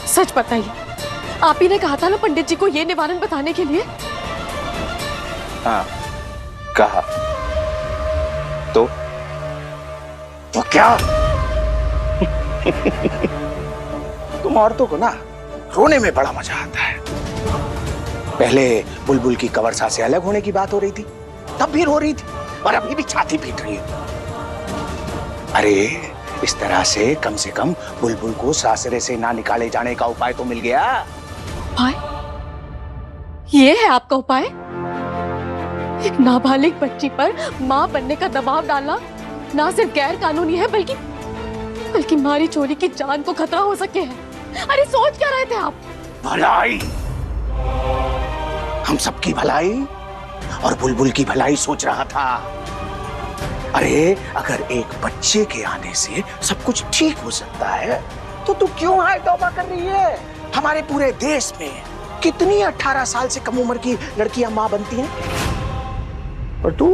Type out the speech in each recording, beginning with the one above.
सच बताइए, आप ही ने कहा था ना पंडित जी को ये निवारण बताने के लिए? हाँ, कहा। तो क्या? तुम औरतों को ना रोने में बड़ा मजा आता है। पहले बुलबुल की कवर्सा से अलग होने की बात हो रही थी, तब भी रो रही थी, और अभी भी छाती पीट रही है। अरे इस तरह से कम बुलबुल को सासरे से ना निकाले जाने का उपाय तो मिल गया। उपाय? ये है आपका उपाय? एक नाबालिग बच्ची पर मां बनने का दबाव डालना ना सिर्फ गैर कानूनी है, बल्कि मारी चोरी की जान को खतरा हो सके है। अरे सोच क्या रहे थे आप? भलाई, हम सबकी भलाई और बुलबुल की भलाई सोच रहा था। अरे अगर एक बच्चे के आने से सब कुछ ठीक हो सकता है, तो तू क्यों हाय तौबा कर रही है? हमारे पूरे देश में कितनी 18 साल से कम उम्र की लड़कियां मां बनती हैं, और तू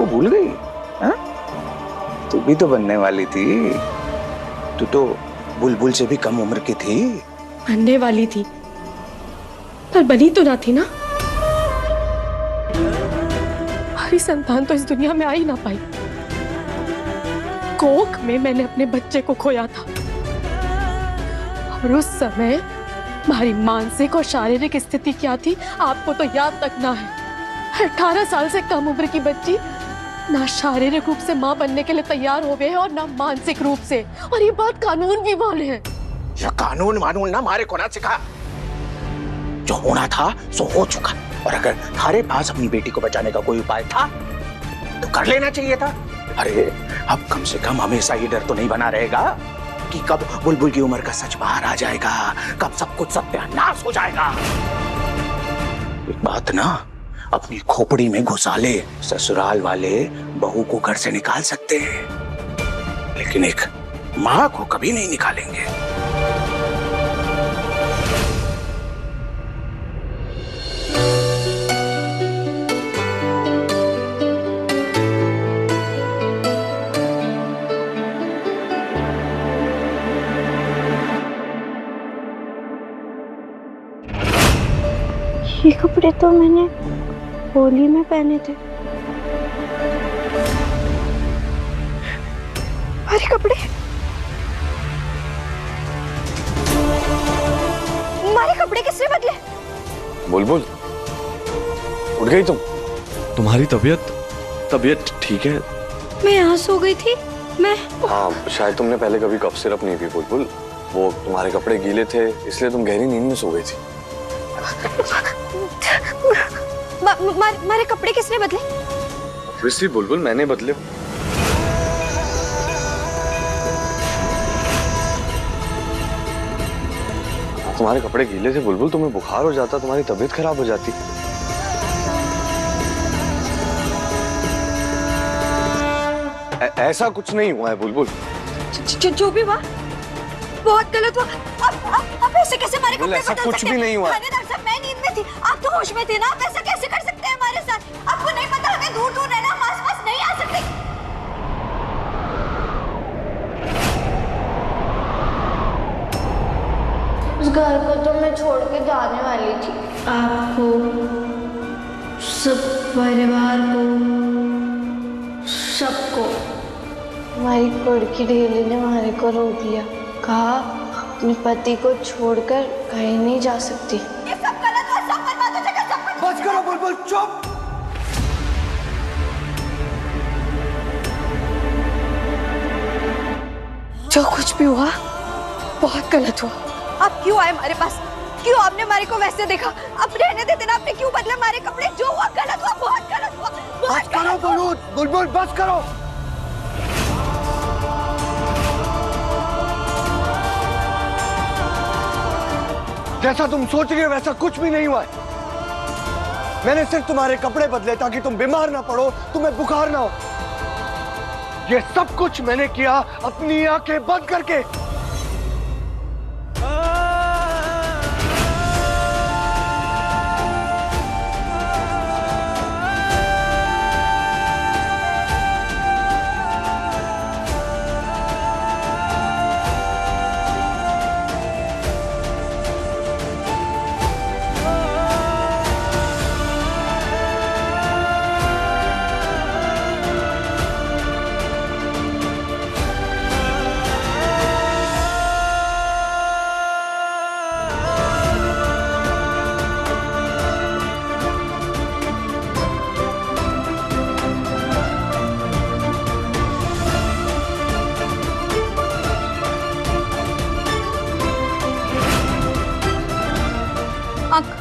भूल गई? हाँ? तू भी तो बनने वाली थी। तू तो बुलबुल से भी कम उम्र की थी। बनने वाली थी, पर बनी तो ना थी ना। हमारी संतान तो इस दुनिया में आ ही ना पाई। कोख में मैंने अपने बच्चे को खोया था, और उस समय हमारी मानसिक और शारीरिक स्थिति क्या थी आपको तो याद तक ना है। 18 साल से कम उम्र की बच्ची ना शारीरिक रूप से मां बनने के लिए तैयार हो गए हैं और ना मानसिक रूप से, और ये बात कानून भी माने है। ये कानून मानून ना मारे को ना सिखा। जो होना था सो हो चुका, और अगर थारे पास अपनी बेटी को बचाने का कोई उपाय था तो कर लेना चाहिए था। अरे अब कम से कम हमेशा ये डर तो नहीं बना रहेगा कि कब बुलबुल की उम्र का सच बाहर आ जाएगा, कब सब कुछ सत्यानाश हो जाएगा। एक बात ना अपनी खोपड़ी में घुसा ले, ससुराल वाले बहू को घर से निकाल सकते हैं, लेकिन एक मां को कभी नहीं निकालेंगे। ये कपड़े तो मैंने होली में पहने थे। हमारे कपड़े, हमारे कपड़े किसने बदले? बुलबुल, उठ गई तुम? तुम्हारी तबीयत ठीक है? मैं यहाँ सो गई थी। हाँ, शायद तुमने पहले कभी कफ सिरप नहीं पी बुलबुल। वो तुम्हारे कपड़े गीले थे, इसलिए तुम गहरी नींद में सो गई थी। हमारे कपड़े किसने बदले? ऑब्वियसली बुलबुल, मैंने बदले। तुम्हारे कपड़े गीले थे बुलबुल, तुम्हें बुखार हो जाता, तुम्हारी तबीयत खराब हो जाती। ऐसा कुछ नहीं हुआ है बुलबुल। जो भी हुआ बहुत गलत हुआ। अब ऐसे कैसे हमारे कपड़े ऐसा बदल कुछ सकते भी नहीं हुआ। थानेदार साहब, मैं नींद में थी, आप तो होश में थे ना। आप ऐसा कैसे कर सकते हैं हमारे साथ? आपको नहीं पता हमें दूर दूर रहना, हम आस-पास नहीं आ सकते। उस घर को तो मैं छोड़ के जाने वाली थी। आपको, सब परिवार को, सबको। हमारी बड़की ढेली ने हमारे को रोक लिया, कहा अपने पति को छोड़कर कहीं नहीं जा सकती। ये सब गलत हुआ, सब बर्बाद हो जाएगा, सब कुछ। बस करो बुलबुल, चुप। जो कुछ भी हुआ बहुत गलत हुआ। आप क्यों आए हमारे पास? क्यों आपने हमारे को वैसे देखा? अब रहने देते ना, आपने क्यों बदले हमारे कपड़े? जो हुआ गलत हुआ, बहुत गलत हुआ। बस करो बुलबुल, बस करो। जैसा तुम सोच रही हो वैसा कुछ भी नहीं हुआ है। मैंने सिर्फ तुम्हारे कपड़े बदले ताकि तुम बीमार ना पड़ो, तुम्हें बुखार ना हो। ये सब कुछ मैंने किया अपनी आंखें बंद करके।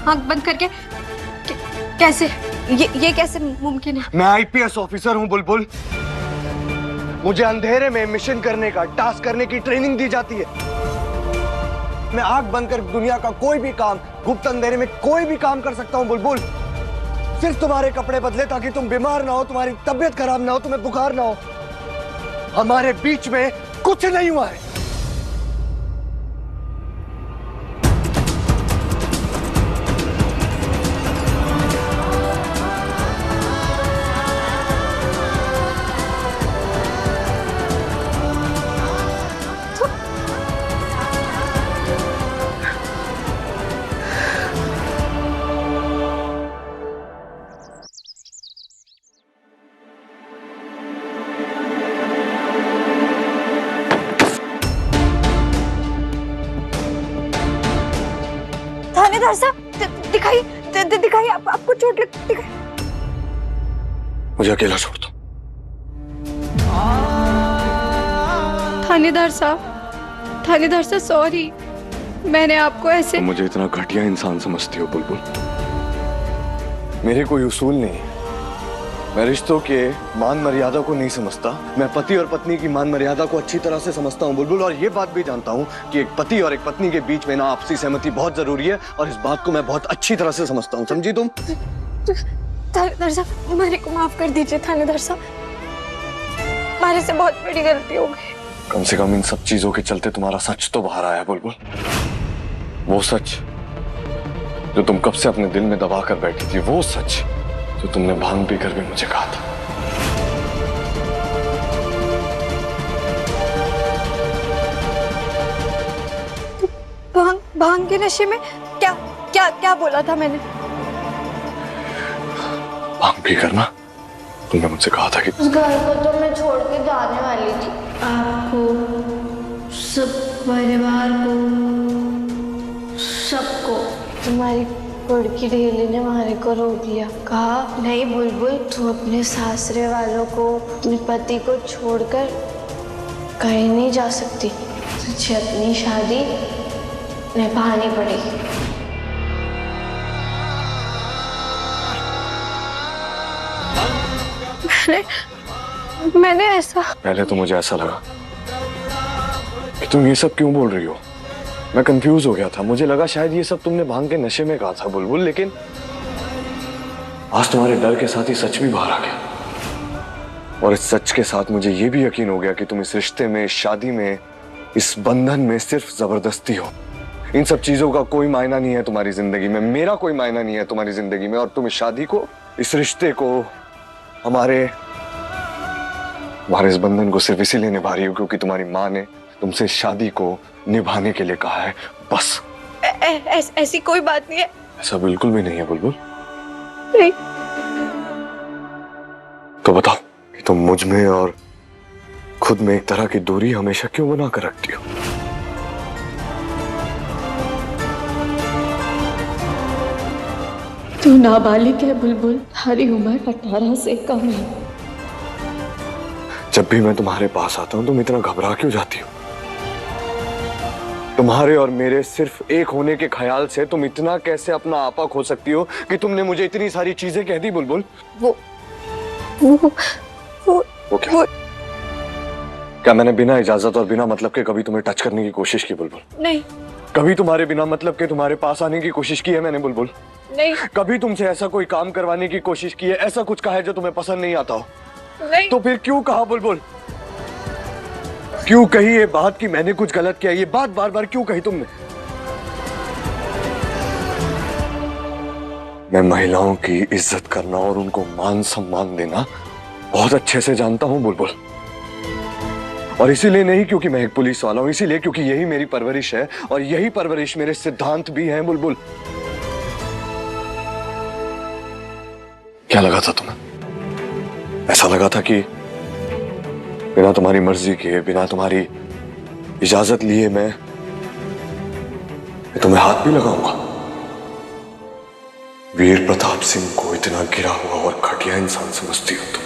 आंख बंद करके कैसे ये कैसे मुमकिन है? मैं आईपीएस ऑफिसर हूं बुलबुल। मुझे अंधेरे में मिशन करने का, टास्क करने की ट्रेनिंग दी जाती है। मैं आंख बंद कर दुनिया का कोई भी काम, गुप्त अंधेरे में कोई भी काम कर सकता हूं बुलबुल। सिर्फ तुम्हारे कपड़े बदले ताकि तुम बीमार ना हो, तुम्हारी तबीयत खराब ना हो, तुम्हें बुखार ना हो। हमारे बीच में कुछ नहीं हुआ है। थानेदार साहब दिखाइए आपको चोट लग दिखाइए। मुझे अकेला छोड़ दो। थानेदार साहब सॉरी, मैंने आपको ऐसे। तुम मुझे इतना घटिया इंसान समझती हो बुलबुल? मेरे कोई उसूल नहीं। मैं रिश्तों के मान मर्यादा को नहीं समझता। मैं पति और पत्नी की मान मर्यादा को अच्छी तरह से समझता हूँ बुलबुल, और ये बात भी जानता हूँ कि एक पति और एक पत्नी के बीच में ना आपसी सहमति बहुत जरूरी है, और इस बात को मैं बहुत अच्छी तरह से समझता हूँ। समझी तुम? थानेदार साहब मेरे को माफ कर दीजिए। थानेदार साहब हमारे से बहुत बड़ी गलती हो गई। कम से कम इन सब चीजों के चलते तुम्हारा सच तो बाहर आया बुलबुल। वो सच जो तुम कब से अपने दिल में दबा कर बैठी थी, वो सच जो तुमने भांग पीकर भी मुझे कहा था। भांग के नशे में क्या बोला था मैंने? भांग पीकर ना तुमने मुझसे कहा था कि उस घर को तो मैं छोड़ के जाने वाली थी। आपको, सब परिवार को, सबको। तुम्हारी बड़की ढेली ने हमारे को रोक लिया। कहा नहीं बुलबुल, तू अपने सासरे वालों को, अपने पति को छोड़कर कहीं नहीं जा सकती। तुझे अपनी शादी निभानी पड़ेगी। मैंने ऐसा। पहले तो मुझे ऐसा लगा कि तुम ये सब क्यों बोल रही हो। मैं कंफ्यूज हो गया था। मुझे लगा शायद ये सब तुमने भांग के नशे में कहा था बुलबुल, लेकिन आज तुम्हारे डर के साथ ही सच भी बाहर आ गया। और इस सच के साथ मुझे ये भी यकीन हो गया कि तुम इस रिश्ते में, इस शादी में, इस बंधन में सिर्फ जबरदस्ती हो। इन सब चीजों का कोई मायना नहीं है तुम्हारी जिंदगी में, मेरा कोई मायना नहीं है तुम्हारी जिंदगी में। और तुम इस शादी को, इस रिश्ते को, हमारे इस बंधन को सिर्फ इसीलिए निभा रही हो क्योंकि तुम्हारी माँ ने तुमसे इस शादी को निभाने के लिए कहा है, बस। ऐसी कोई बात नहीं है। ऐसा बिल्कुल भी नहीं है बुलबुल। नहीं। तो बताओ कि तुम मुझ में और खुद में एक तरह की दूरी हमेशा क्यों बना कर रखती हो? तू नाबालिग है बुलबुल, तुम्हारी उम्र 18 से कम है। जब भी मैं तुम्हारे पास आता हूं तुम इतना घबरा क्यों जाती हो? तुम्हारे और मेरे सिर्फ एक होने के ख्याल से तुम इतना कैसे अपना आपा खो सकती हो कि तुमने मुझे इतनी सारी चीजें कह दी बुलबुल? वो क्या? क्या मैंने बिना इजाजत और बिना मतलब के कभी तुम्हें टच करने की कोशिश की बुलबुल? नहीं। कभी तुम्हारे बिना मतलब के तुम्हारे पास आने की कोशिश की है मैंने बुलबुल? नहीं। कभी तुमसे ऐसा कोई काम करवाने की कोशिश की है, ऐसा कुछ कहा है जो तुम्हें पसंद नहीं आता हो? नहीं। तो फिर क्यों कहा बुलबुल? क्यों कही ये बात कि मैंने कुछ गलत किया? ये बात बार बार क्यों कही तुमने? मैं महिलाओं की इज्जत करना और उनको मान सम्मान देना बहुत अच्छे से जानता हूं बुलबुल। और इसीलिए नहीं क्योंकि मैं एक पुलिस वाला हूं, इसीलिए क्योंकि यही मेरी परवरिश है और यही परवरिश मेरे सिद्धांत भी हैं बुलबुल। क्या लगा था तुम्हें? ऐसा लगा था कि बिना तुम्हारी मर्जी के, बिना तुम्हारी इजाजत लिए मैं तुम्हें हाथ भी लगाऊंगा? वीर प्रताप सिंह को इतना गिरा हुआ और घटिया इंसान समझती हो तुम?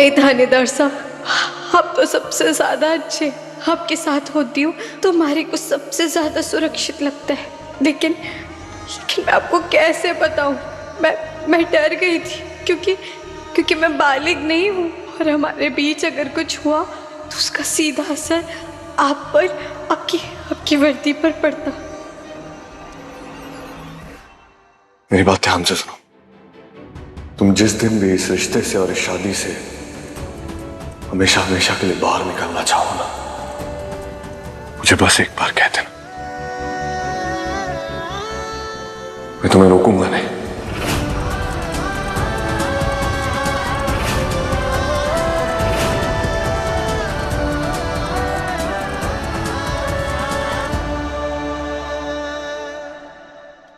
नहीं थानेदार साहब, आप तो सबसे ज्यादा अच्छे। आपके साथ होती हूँ तो हमारे को सबसे ज्यादा सुरक्षित लगता है। लेकिन मैं आपको कैसे बताऊं, मैं डर गई थी क्योंकि मैं बालिग नहीं हूँ, और हमारे बीच अगर कुछ हुआ तो उसका सीधा असर आप पर, आपकी वर्दी पर पड़ता। मेरी बात ध्यान से सुनो। तुम जिस दिन भी इस रिश्ते से और इस शादी से हमेशा हमेशा के लिए बाहर निकलना चाहो ना, मुझे बस एक बार कह देना, मैं तुम्हें रोकूंगा नहीं।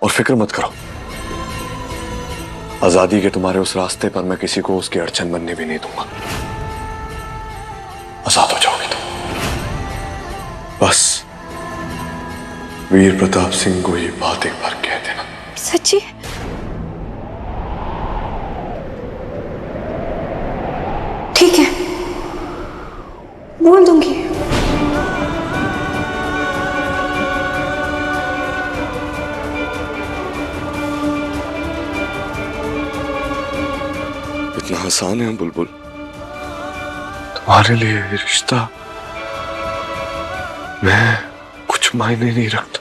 और फिक्र मत करो, आजादी के तुम्हारे उस रास्ते पर मैं किसी को उसकी अड़चन बनने भी नहीं दूंगा। आजाद हो जाओगे तुम। बस वीर प्रताप सिंह को ये बात एक बार कह देना। सच्ची? ठीक है, बोल दूंगी। इतना आसान है बुलबुल? तुम्हारे लिए ये रिश्ता मैं कुछ मायने नहीं रखता।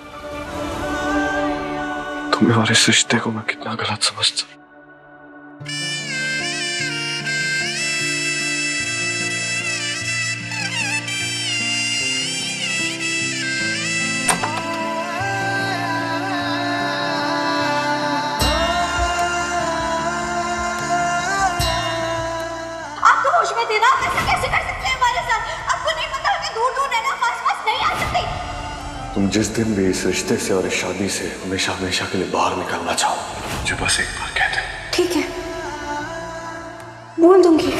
तुम्हें और इस रिश्ते को मैं कितना गलत समझता। तुम जिस दिन भी इस रिश्ते से और इस शादी से हमेशा हमेशा के लिए बाहर निकलना चाहो, मुझे बस एक बार कह दे। ठीक है, बोल दूंगी।